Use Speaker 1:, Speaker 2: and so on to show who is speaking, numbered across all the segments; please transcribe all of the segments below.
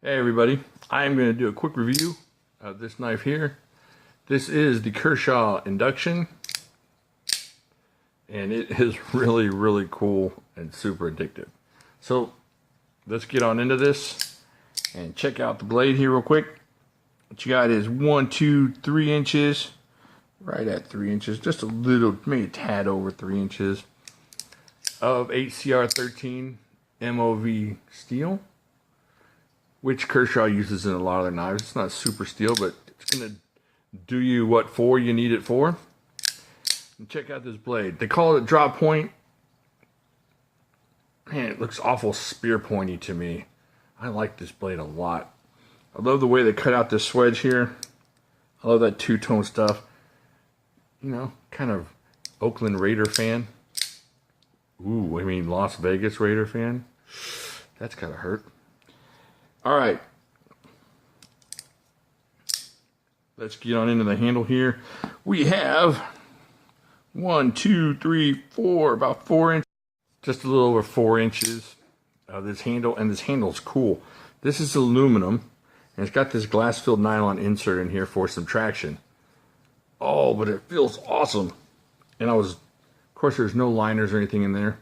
Speaker 1: Hey everybody, I'm going to do a quick review of this knife here. This is the Kershaw Induction, and it is really cool and super addictive. So let's get on into this and check out the blade here real quick. What you got is 1, 2, 3 inches, right at 3 inches, just a little, maybe a tad over 3 inches of HCR13 MOV steel, which Kershaw uses in a lot of their knives. It's not super steel, but it's going to do you what for you need it for. And check out this blade. They call it drop point. Man, it looks awful spear pointy to me. I like this blade a lot. I love the way they cut out this swedge here. I love that two-tone stuff. You know, kind of Oakland Raider fan. Ooh, I mean Las Vegas Raider fan. That's gotta hurt. Alright. Let's get on into the handle here. We have 1, 2, 3, 4, about 4 inches. Just a little over 4 inches of this handle, and this handle's cool. This is aluminum, and it's got this glass-filled nylon insert in here for some traction. Oh, but it feels awesome. And of course, there's no liners or anything in there,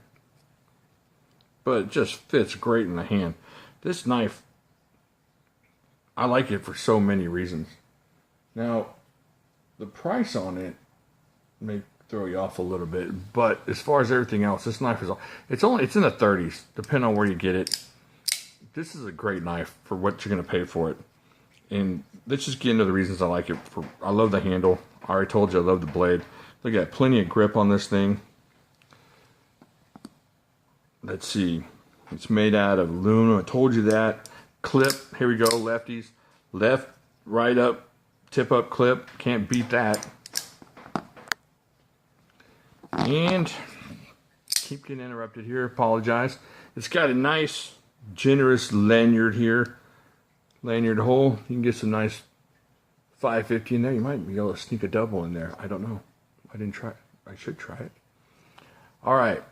Speaker 1: but it just fits great in the hand. This knife, I like it for so many reasons. Now, the price on it may throw you off a little bit, but as far as everything else, this knife is it's in the 30s, depending on where you get it. This is a great knife for what you're going to pay for it. And let's just get into the reasons I like it. I love the handle. I already told you I love the blade. Look at plenty of grip on this thing. Let's see. It's made out of aluminum. I told you that. Clip. Here we go. Lefties. Left, right up, tip up clip. Can't beat that. And keep getting interrupted here. Apologize. It's got a nice, generous lanyard here. Lanyard hole. You can get some nice 550 in there. You might be able to sneak a double in there. I don't know. I didn't try it. I should try it. Alright.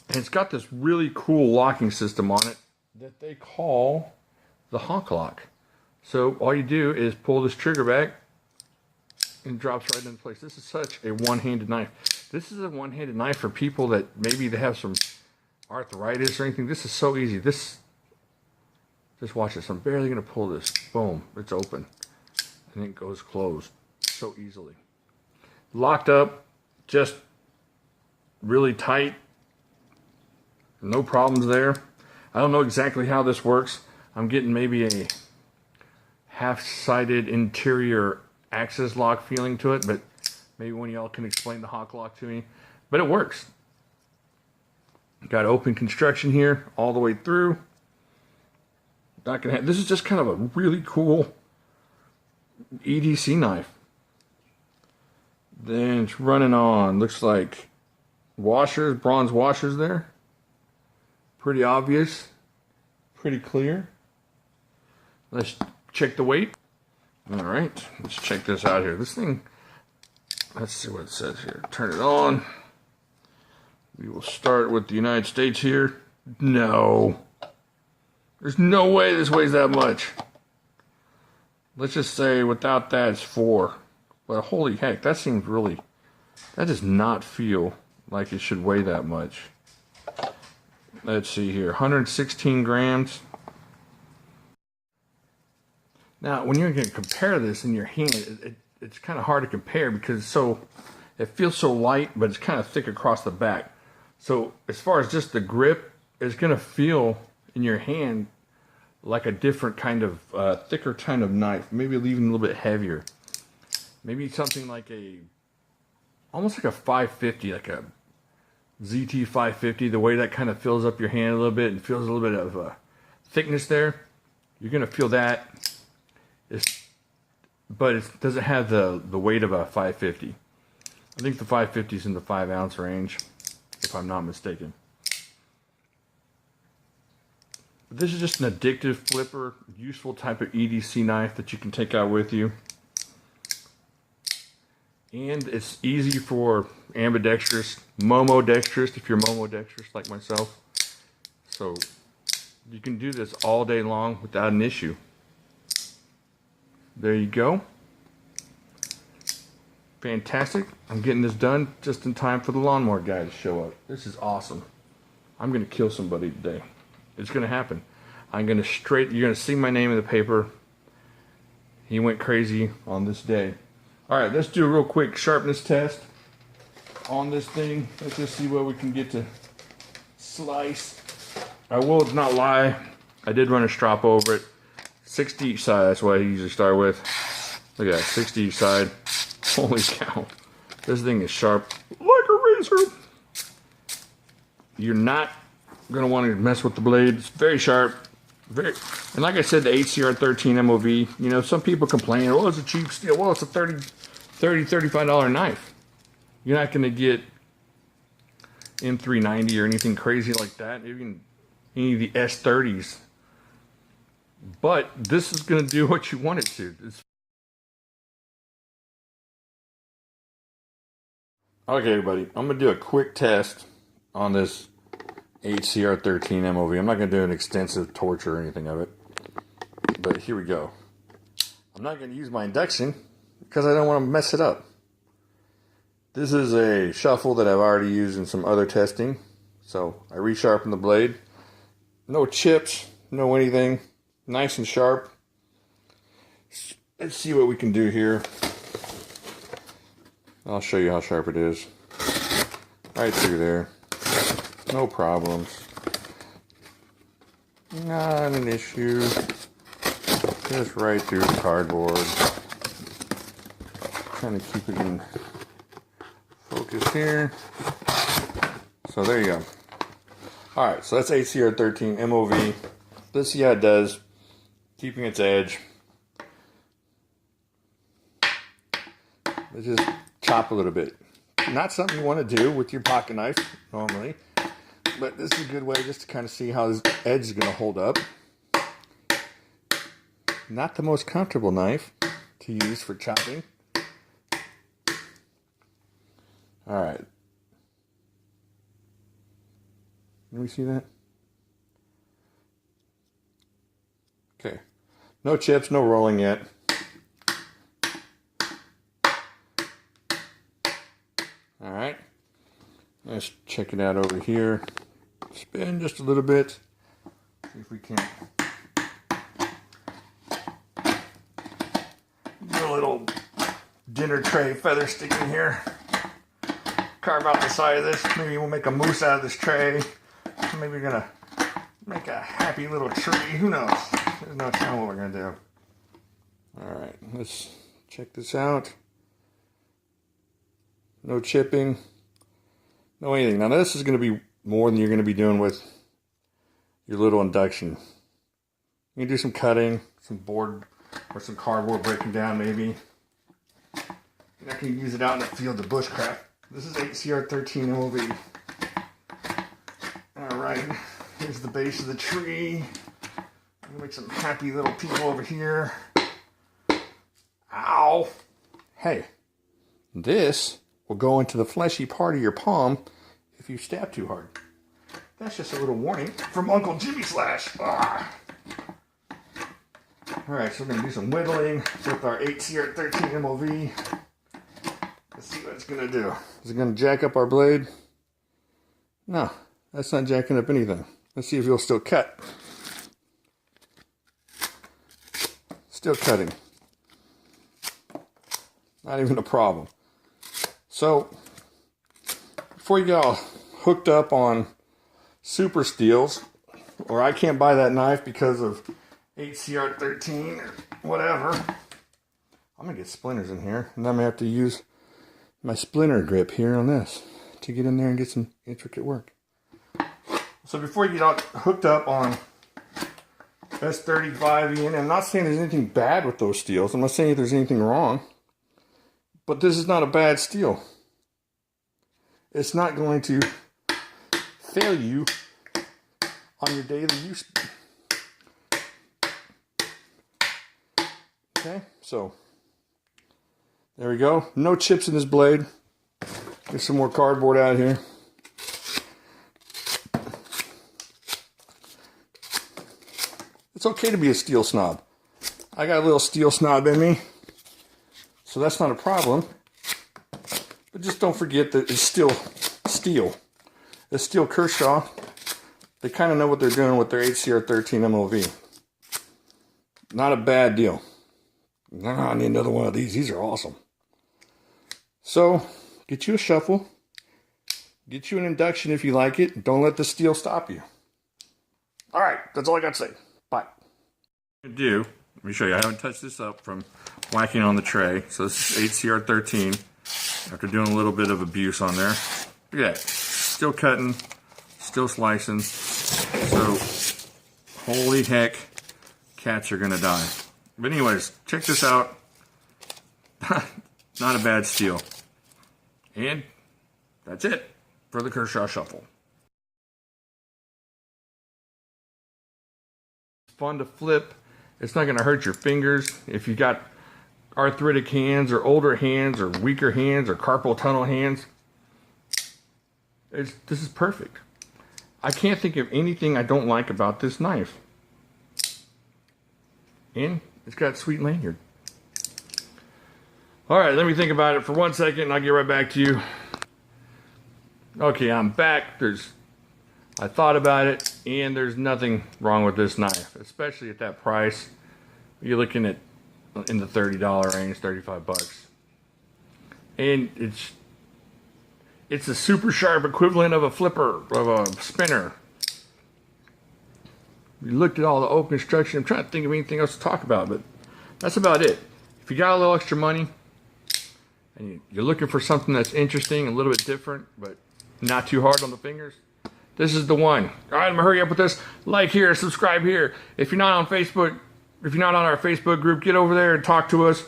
Speaker 1: And it's got this really cool locking system on it that they call the Hawk Lock. So all you do is pull this trigger back and it drops right into place. This is such a one-handed knife. This is a one-handed knife for people that maybe they have some arthritis or anything. This is so easy. Just watch this. I'm barely going to pull this. Boom. It's open. And it goes closed so easily. Locked up, just really tight. No problems there. I don't know exactly how this works. I'm getting maybe a half-sided interior access lock feeling to it, but maybe one of y'all can explain the Hawk Lock to me. But it works. Got open construction here all the way through. Not gonna have, this is just kind of a really cool EDC knife. Then it's running on, looks like washers, bronze washers there. Pretty obvious, pretty clear. Let's check the weight. All right, let's check this out here. This thing, let's see what it says here. Turn it on. We will start with the United States here. No, there's no way this weighs that much. Let's just say without that it's 4. But holy heck, that seems really, that does not feel like it should weigh that much. Let's see here, 116 grams. Now, when you're going to compare this in your hand, it's kind of hard to compare because it feels so light, but it's kind of thick across the back. So as far as just the grip, it's going to feel in your hand like a different kind of thicker kind of knife, maybe even a little bit heavier. Maybe something like almost like a 550, like a ZT 550, the way that kind of fills up your hand a little bit and feels a little bit of thickness there. You're going to feel that. But it doesn't have the weight of a 550. I think the 550 is in the 5 ounce range, if I'm not mistaken. But this is just an addictive flipper, useful type of EDC knife that you can take out with you. And it's easy for ambidextrous, momodextrous, if you're momodextrous like myself. So You can do this all day long without an issue. There you go. Fantastic. I'm getting this done just in time for the lawnmower guy to show up. This is awesome. I'm going to kill somebody today. It's going to happen. You're going to see my name in the paper. He went crazy on this day. All right, let's do a real quick sharpness test on this thing. Let's just see what we can get to slice. I will not lie. I did run a strop over it. 60 each side, that's what I usually start with. Look at that, 60 each side. Holy cow. This thing is sharp like a razor. You're not going to want to mess with the blade. It's very sharp. And like I said, the HCR 13 MOV, you know, some people complain, oh, it's a cheap steel. Well, it's a $35 knife. You're not going to get M390 or anything crazy like that. Even any of the S30s. But this is going to do what you want it to. Okay, everybody, I'm going to do a quick test on this HCR 13 MOV. I'm not going to do an extensive torture or anything of it. But here we go. I'm not going to use my induction because I don't want to mess it up. This is a shuffle that I've already used in some other testing. So I resharpened the blade. No chips, no anything. Nice and sharp. Let's see what we can do here. I'll show you how sharp it is. Right through there. No problems. Not an issue. Just right through the cardboard. Trying to keep it in focus here. So there you go. Alright, so that's HCR 13 MOV. Let's see how it does. Keeping its edge. Let's just chop a little bit. Not something you want to do with your pocket knife normally. But this is a good way just to kind of see how this edge is going to hold up. Not the most comfortable knife to use for chopping. Alright. Let me see that. Okay. No chips, no rolling yet. Alright. Let's check it out over here. Spin just a little bit. See if we can get a little dinner tray feather stick in here. Carve out the side of this. Maybe we'll make a moose out of this tray. Maybe we're gonna make a happy little tree. Who knows? There's no telling what we're gonna do. Alright, let's check this out. No chipping. No anything. Now this is going to be more than you're going to be doing with your little induction. You can do some cutting, some board or some cardboard breaking down maybe. And I can use it out in the field of bushcraft. This is HCR 13 MOV. Alright, here's the base of the tree. I'm going to make some happy little people over here. Ow! Hey, this will go into the fleshy part of your palm if you stab too hard. That's just a little warning from Uncle Jimmy Slash. Ah. Alright, so we're going to do some whittling with our HCR 13 MOV. Let's see what it's going to do. Is it going to jack up our blade? No, that's not jacking up anything. Let's see if you'll still cut. Still cutting. Not even a problem. So, before you get all hooked up on super steels, or I can't buy that knife because of HCR 13 or whatever, I'm going to get splinters in here, and I'm going to have to use my splinter grip here on this to get in there and get some intricate work. So before you get all hooked up on S35 Ian, I'm not saying there's anything bad with those steels. I'm not saying there's anything wrong. But this is not a bad steel. It's not going to fail you on your daily use. Okay, so there we go. No chips in this blade. Get some more cardboard out here. It's okay to be a steel snob. I got a little steel snob in me, so that's not a problem. But just don't forget that it's still steel. It's still Kershaw. They kind of know what they're doing with their HCR13 MOV. Not a bad deal. I need another one of these. These are awesome. So, get you a shuffle. Get you an induction if you like it. Don't let the steel stop you. Alright, that's all I got to say. Bye. Let me show you. I haven't touched this up from whacking on the tray. So this is HCR13. After doing a little bit of abuse on there. Look at that. Still cutting. Still slicing. So, holy heck. Cats are going to die. But anyways, check this out. Not a bad steel. And that's it for the Kershaw Shuffle. It's fun to flip. It's not going to hurt your fingers. If you got arthritic hands or older hands or weaker hands or carpal tunnel hands, this is perfect. I can't think of anything I don't like about this knife. And it's got a sweet lanyard. Alright, let me think about it for 1 second and I'll get right back to you. Okay, I'm back. I thought about it and there's nothing wrong with this knife, especially at that price. You're looking at in the $30 range, 35 bucks. And it's a super sharp equivalent of a flipper, of a spinner. We looked at all the open construction. I'm trying to think of anything else to talk about, but that's about it. If you got a little extra money and you're looking for something that's interesting, a little bit different, but not too hard on the fingers, this is the one. All right, I'm gonna hurry up with this. Like here, subscribe here. If you're not on Facebook, if you're not on our Facebook group, get over there and talk to us.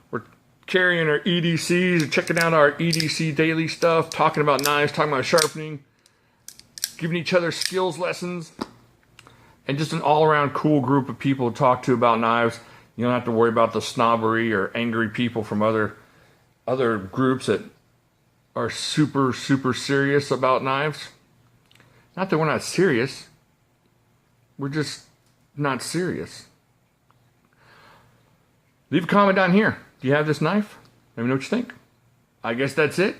Speaker 1: We're carrying our EDCs, checking out our EDC daily stuff, talking about knives, talking about sharpening, giving each other skills lessons. And just an all-around cool group of people to talk to about knives. You don't have to worry about the snobbery or angry people from other groups that are super, super serious about knives. Not that we're not serious. We're just not serious. Leave a comment down here. Do you have this knife? Let me know what you think. I guess that's it.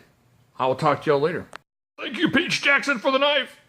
Speaker 1: I will talk to y'all later. Thank you, Peach Jackson, for the knife.